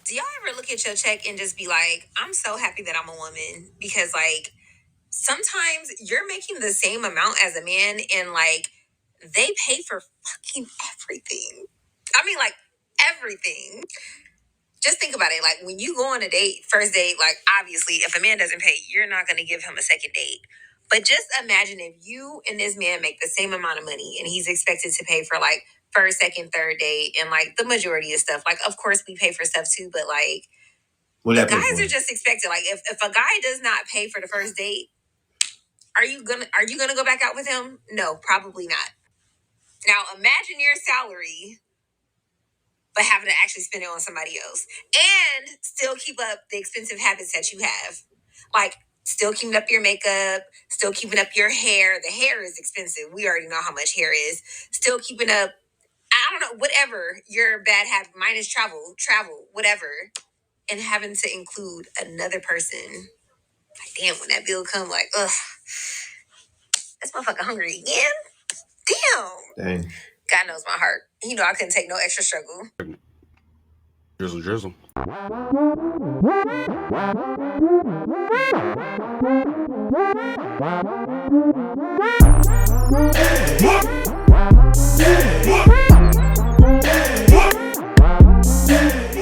Do y'all ever look at your check and just be like, I'm so happy that I'm a woman? Because, like, sometimes you're making the same amount as a man and, like, they pay for fucking everything. I mean, like, everything. Just think about it. Like, when you go on a date, first date, like, obviously, if a man doesn't pay, you're not going to give him a second date. But just imagine if you and this man make the same amount of money and he's expected to pay for, like, first, second, third date and, like, the majority of stuff. Like, of course, we pay for stuff too, but, like, What the that pay guys for? are just expected. Like, if a guy does not pay for the first date, are you gonna go back out with him? No, probably not. Now imagine your salary, but having to actually spend it on somebody else and still keep up the expensive habits that you have. Like, still keeping up your makeup, still keeping up your hair. The hair is expensive. We already know how much hair is. Still keeping up, I don't know, whatever your bad habit, minus travel, whatever. And having to include another person. Like, damn, when that bill come, like, ugh, this motherfucker hungry again? Damn. Dang. God knows my heart. You know I couldn't take no extra struggle. Drizzle, drizzle.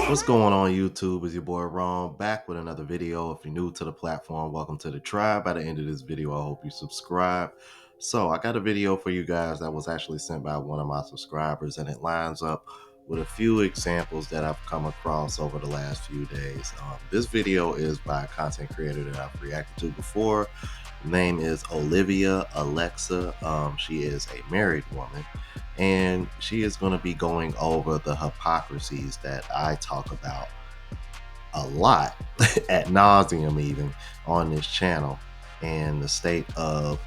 What's going on YouTube? It's your boy Ron back with another video. If you're new to the platform, welcome to the tribe. By the end of this video, I hope you subscribe. So I got a video for you guys that was actually sent by one of my subscribers, and it lines up with a few examples that I've come across over the last few days. This video is by a content creator that I've reacted to before. Her name is Olivia Alexa. She is a married woman, and she is going to be going over the hypocrisies that I talk about a lot ad nauseum even on this channel, and the state of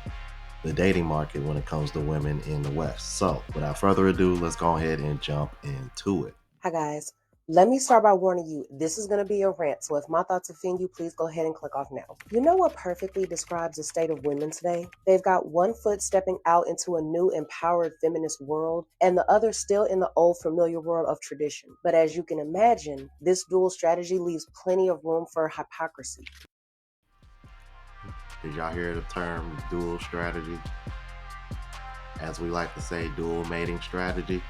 the dating market when it comes to women in the West. So without further ado, let's go ahead and jump into it. Hi guys, let me start by warning you, this is going to be a rant, so if my thoughts offend you, please go ahead and click off now. You know what perfectly describes the state of women today? They've got one foot stepping out into a new empowered feminist world, and the other still in the old familiar world of tradition. But as you can imagine, this dual strategy leaves plenty of room for hypocrisy. Did y'all hear the term dual strategy? As we like to say, dual mating strategy.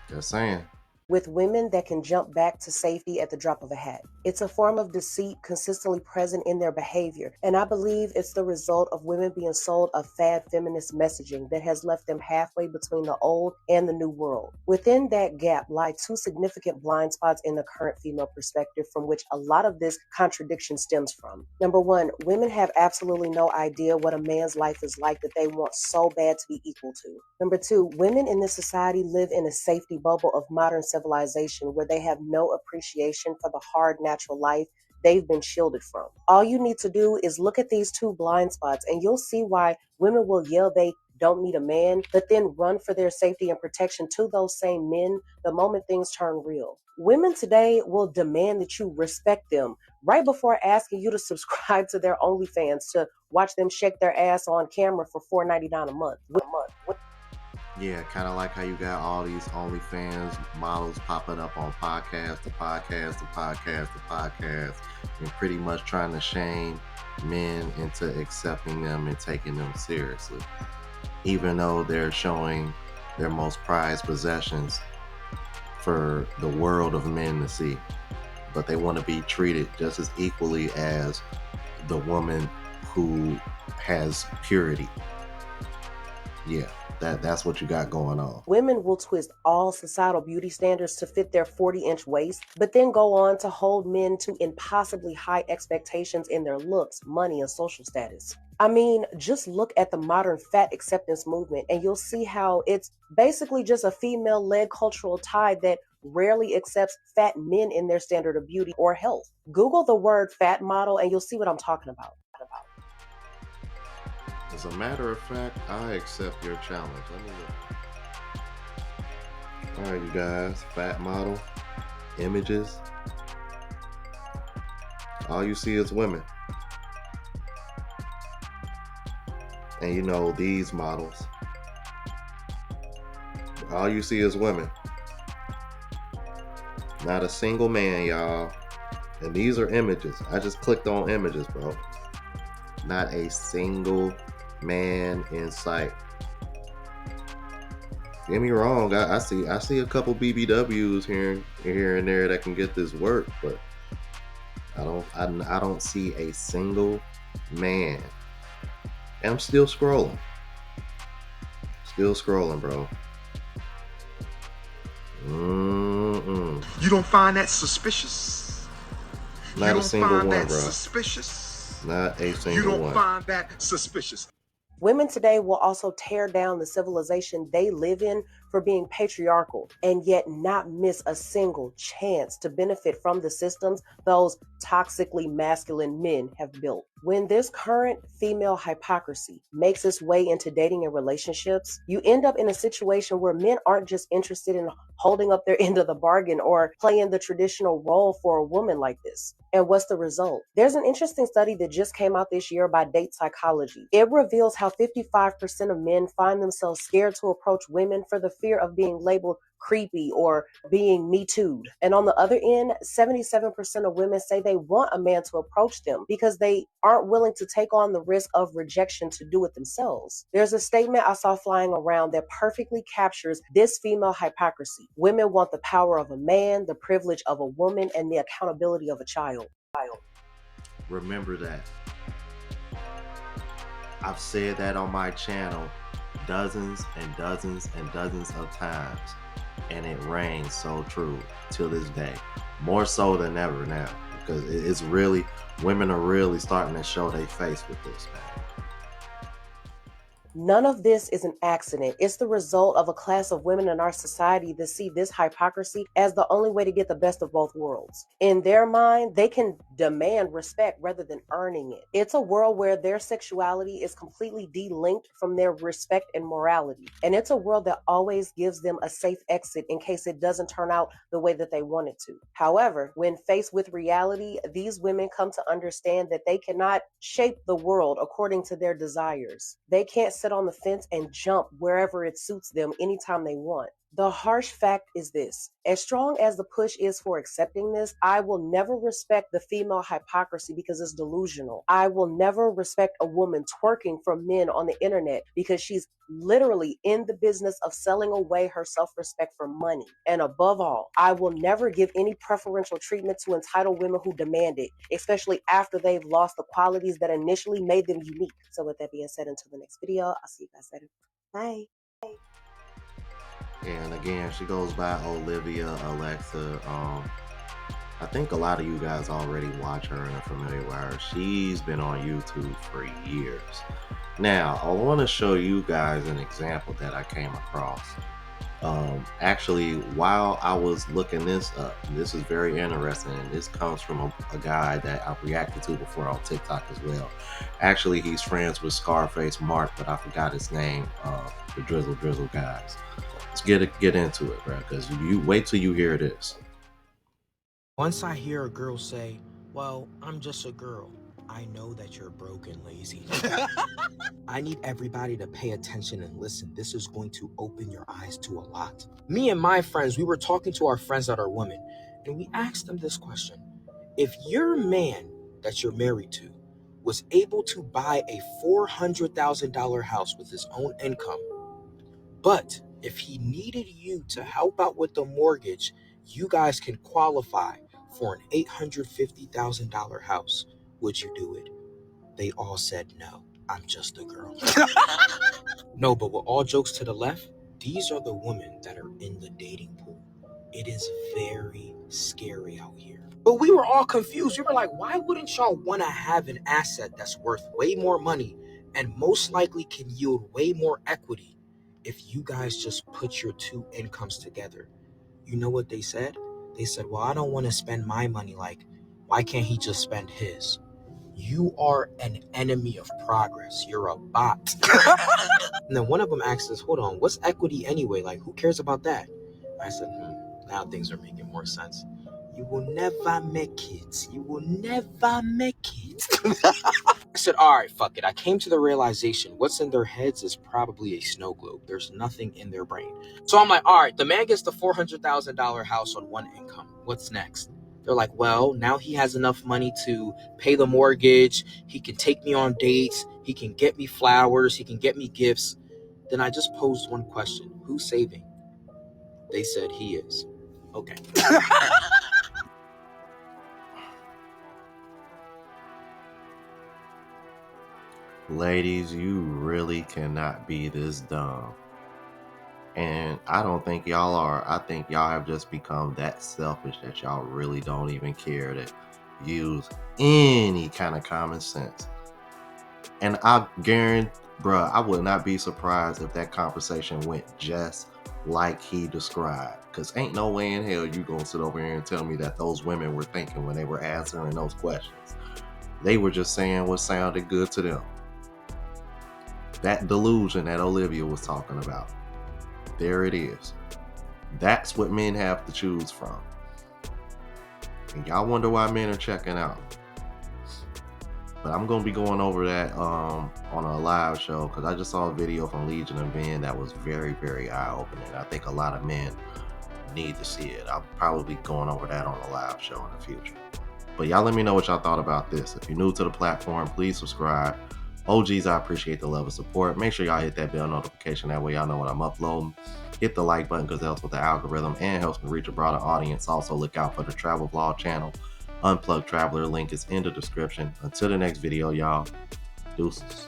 Just saying. With women that can jump back to safety at the drop of a hat. It's a form of deceit consistently present in their behavior, and I believe it's the result of women being sold a fad feminist messaging that has left them halfway between the old and the new world. Within that gap lie two significant blind spots in the current female perspective from which a lot of this contradiction stems from. Number one, women have absolutely no idea what a man's life is like that they want so bad to be equal to. Number two, women in this society live in a safety bubble of modern civilization where they have no appreciation for the hard natural life they've been shielded from. All you need to do is look at these two blind spots and you'll see why women will yell they don't need a man, but then run for their safety and protection to those same men the moment things turn real. Women today will demand that you respect them right before asking you to subscribe to their OnlyFans to watch them shake their ass on camera for $4.99 a month. Yeah, kind of like how you got all these OnlyFans models popping up on podcast to podcast to podcast to podcast, and pretty much trying to shame men into accepting them and taking them seriously, even though they're showing their most prized possessions for the world of men to see. But they want to be treated just as equally as the woman who has purity. Yeah, that's what you got going on. Women will twist all societal beauty standards to fit their 40-inch waist, but then go on to hold men to impossibly high expectations in their looks, money, and social status. I mean, just look at the modern fat acceptance movement and you'll see how it's basically just a female-led cultural tide that rarely accepts fat men in their standard of beauty or health. Google the word fat model and you'll see what I'm talking about. As a matter of fact, I accept your challenge. Let me look. All right, you guys, fat model, images. All you see is women. And you know, these models, all you see is women. Not a single man, y'all. And these are images. I just clicked on images, bro. Not a single man in sight. Get me wrong, I see a couple BBWs here and there that can get this work, but I don't see a single man. And I'm still scrolling. Still scrolling, bro. You don't find that suspicious? Not a single one, bro. Suspicious? Not a single one. You don't find that suspicious? Women today will also tear down the civilization they live in for being patriarchal and yet not miss a single chance to benefit from the systems those toxically masculine men have built. When this current female hypocrisy makes its way into dating and relationships, you end up in a situation where men aren't just interested in holding up their end of the bargain or playing the traditional role for a woman like this. And what's the result? There's an interesting study that just came out this year by Date Psychology. It reveals how 55% of men find themselves scared to approach women for the fear of being labeled creepy or being me too'd. And on the other end, 77% of women say they want a man to approach them because they aren't willing to take on the risk of rejection to do it themselves. There's a statement I saw flying around that perfectly captures this female hypocrisy. Women want the power of a man, the privilege of a woman, and the accountability of a child. Remember that. I've said that on my channel dozens and dozens and dozens of times, and it reigns so true till this day, more so than ever now, because it's really, women are really starting to show their face with this, man. None of this is an accident. It's the result of a class of women in our society that see this hypocrisy as the only way to get the best of both worlds. In their mind, they can demand respect rather than earning it. It's a world where their sexuality is completely de-linked from their respect and morality. And it's a world that always gives them a safe exit in case it doesn't turn out the way that they want it to. However, when faced with reality, these women come to understand that they cannot shape the world according to their desires. They can't sit on the fence and jump wherever it suits them anytime they want. The harsh fact is this: as strong as the push is for accepting this, I will never respect the female hypocrisy because it's delusional. I will never respect a woman twerking for men on the internet because she's literally in the business of selling away her self-respect for money. And above all, I will never give any preferential treatment to entitled women who demand it, especially after they've lost the qualities that initially made them unique. So with that being said, until the next video, I'll see you guys later. Bye. And again, she goes by Olivia Alexa. I think a lot of you guys already watch her and are familiar with her. She's been on YouTube for years. Now, I want to show you guys an example that I came across. Actually, while I was looking this up, this is very interesting, and this comes from a guy that I've reacted to before on TikTok as well. Actually, he's friends with Scarface Mark, but I forgot his name. The Drizzle guys. Let's get into it, bro, because you wait till you hear this. Once I hear a girl say, well, I'm just a girl, I know that you're broke and lazy. I need everybody to pay attention and listen. This is going to open your eyes to a lot. Me and my friends, we were talking to our friends that are women, and we asked them this question. If your man that you're married to was able to buy a $400,000 house with his own income, but if he needed you to help out with the mortgage, you guys can qualify for an $850,000 house, would you do it? They all said no. I'm just a girl. No, but with all jokes to the left, these are the women that are in the dating pool. It is very scary out here. But we were all confused. We were like, why wouldn't y'all want to have an asset that's worth way more money and most likely can yield way more equity if you guys just put your two incomes together? You know what they said? They said, well, I don't want to spend my money. Like, why can't he just spend his? You are an enemy of progress. You're a bot. And then one of them asked us, hold on, what's equity anyway? Like, who cares about that? I said, now things are making more sense. You will never make it. You will never make it. I said, all right, fuck it. I came to the realization what's in their heads is probably a snow globe. There's nothing in their brain. So I'm like, all right, the man gets the $400,000 house on one income. What's next? They're like, well, now he has enough money to pay the mortgage. He can take me on dates. He can get me flowers. He can get me gifts. Then I just posed one question. Who's saving? They said he is. Okay. Ladies, you really cannot be this dumb. And I don't think y'all are. I think y'all have just become that selfish that y'all really don't even care to use any kind of common sense. And I guarantee, bruh, I would not be surprised if that conversation went just like he described. Because ain't no way in hell you gonna sit over here and tell me that those women were thinking when they were answering those questions. They were just saying what sounded good to them. That delusion that Olivia was talking about. There it is. That's what men have to choose from. And y'all wonder why men are checking out. But I'm going to be going over that on a live show because I just saw a video from Legion of Men that was very, very eye-opening. I think a lot of men need to see it. I'll probably be going over that on a live show in the future. But y'all let me know what y'all thought about this. If you're new to the platform, please subscribe. OGs, I appreciate the love and support. Make sure y'all hit that bell notification. That way y'all know when I'm uploading. Hit the like button because it helps with the algorithm and helps me reach a broader audience. Also, look out for the travel vlog channel. Unplugged Traveler link is in the description. Until the next video, y'all. Deuces.